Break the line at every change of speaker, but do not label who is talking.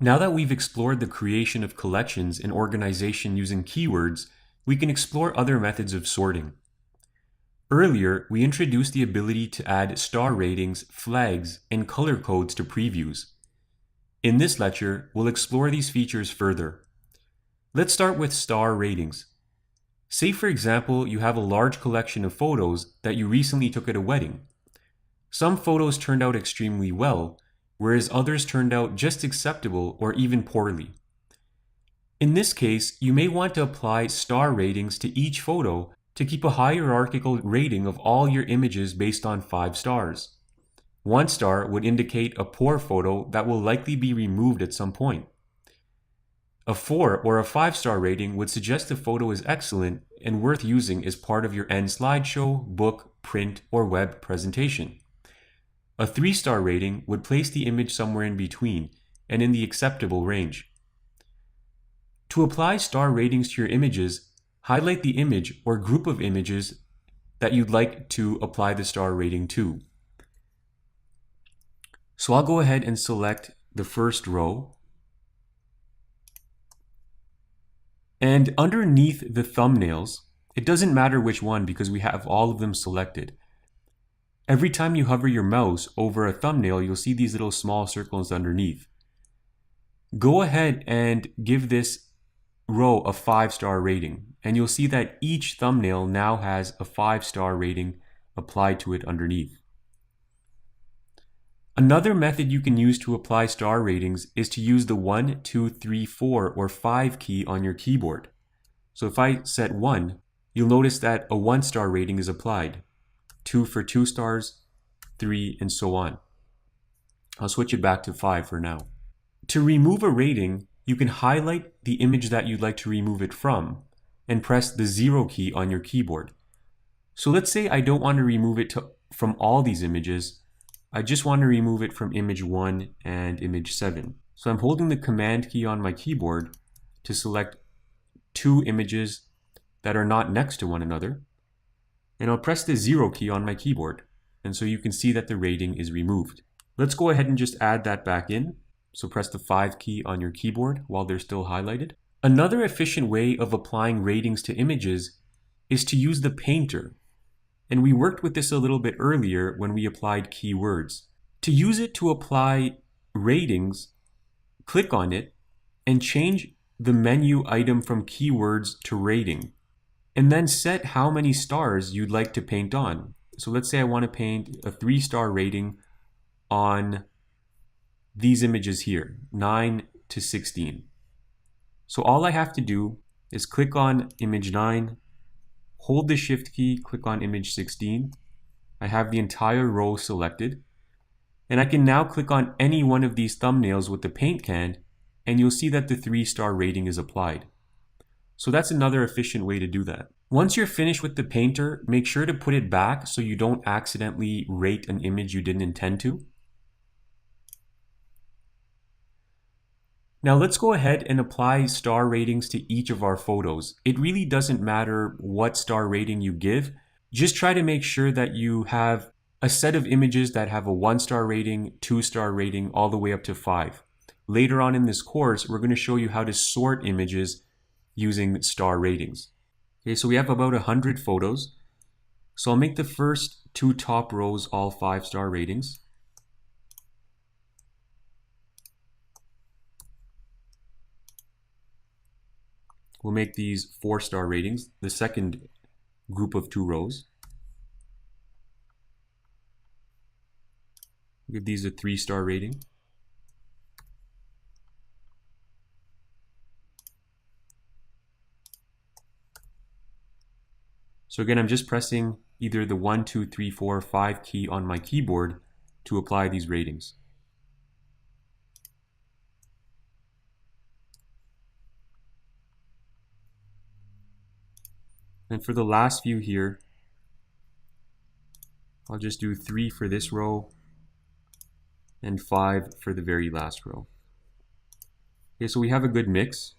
Now that we've explored the creation of collections and organization using keywords, we can explore other methods of sorting. Earlier, we introduced the ability to add star ratings, flags, and color codes to previews. In this lecture, we'll explore these features further. Let's start with star ratings. Say, for example, you have a large collection of photos that you recently took at a wedding. Some photos turned out extremely well, whereas others turned out just acceptable or even poorly. In this case, you may want to apply star ratings to each photo to keep a hierarchical rating of all your images based on 5 stars. 1 star would indicate a poor photo that will likely be removed at some point. A 4 or a 5-star rating would suggest the photo is excellent and worth using as part of your end slideshow, book, print, or web presentation. A 3-star rating would place the image somewhere in between and in the acceptable range. To apply star ratings to your images, highlight the image or group of images that you'd like to apply the star rating to. So I'll go ahead and select the first row. And underneath the thumbnails, it doesn't matter which one because we have all of them selected. Every time you hover your mouse over a thumbnail, you'll see these little small circles underneath. Go ahead and give this row a 5-star rating, and you'll see that each thumbnail now has a 5-star rating applied to it underneath. Another method you can use to apply star ratings is to use the 1, 2, 3, 4, or 5 key on your keyboard. So if I set 1, you'll notice that a 1-star rating is applied, 2 for 2 stars, 3, and so on. I'll switch it back to 5 for now. To remove a rating, you can highlight the image that you'd like to remove it from and press the 0 key on your keyboard. So let's say I don't want to remove it from all these images. I just want to remove it from image 1 and image 7. So I'm holding the Command key on my keyboard to select 2 images that are not next to one another. And I'll press the 0 key on my keyboard. And so you can see that the rating is removed. Let's go ahead and just add that back in. So press the 5 key on your keyboard while they're still highlighted. Another efficient way of applying ratings to images is to use the painter. And we worked with this a little bit earlier when we applied keywords. To use it to apply ratings, click on it and change the menu item from keywords to rating. And then set how many stars you'd like to paint on. So let's say I want to paint a 3-star rating on these images here, 9 to 16. So all I have to do is click on image 9, hold the shift key, click on image 16. I have the entire row selected. And I can now click on any one of these thumbnails with the paint can, and you'll see that the 3-star rating is applied. So that's another efficient way to do that. Once you're finished with the painter, make sure to put it back so you don't accidentally rate an image you didn't intend to. Now let's go ahead and apply star ratings to each of our photos. It really doesn't matter what star rating you give. Just try to make sure that you have a set of images that have a 1-star rating, 2-star rating, all the way up to 5. Later on in this course, we're going to show you how to sort images using star ratings. Okay, so we have about 100 photos. So I'll make the first 2 top rows all 5-star ratings. We'll make these 4-star ratings, the second group of 2 rows. Give these a 3-star rating. So again, I'm just pressing either the 1, 2, 3, 4, 5 key on my keyboard to apply these ratings. And for the last few here, I'll just do 3 for this row and 5 for the very last row. Okay, so we have a good mix.